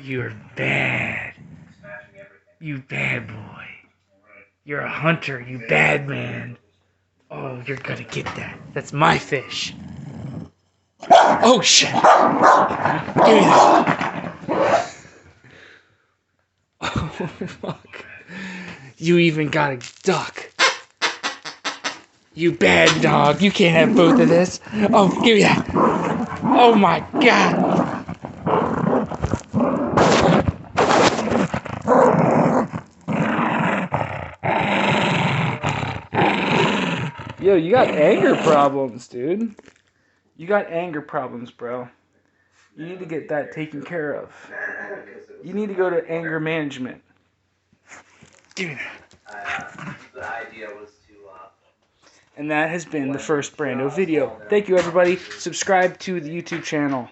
You're bad. You bad boy. You're a hunter, you bad man. Oh, you're gonna get that. That's my fish. Oh, shit. Give me that. Oh, fuck. You even got a duck. You bad dog. You can't have both of this. Oh, give me that. Oh, my God. Yo, you got anger problems, dude. You got anger problems, bro. You need to get that taken care of. You need to go to anger management. Give me that. The idea was to... And that has been the first Brando video. Thank you, everybody. Subscribe to the YouTube channel.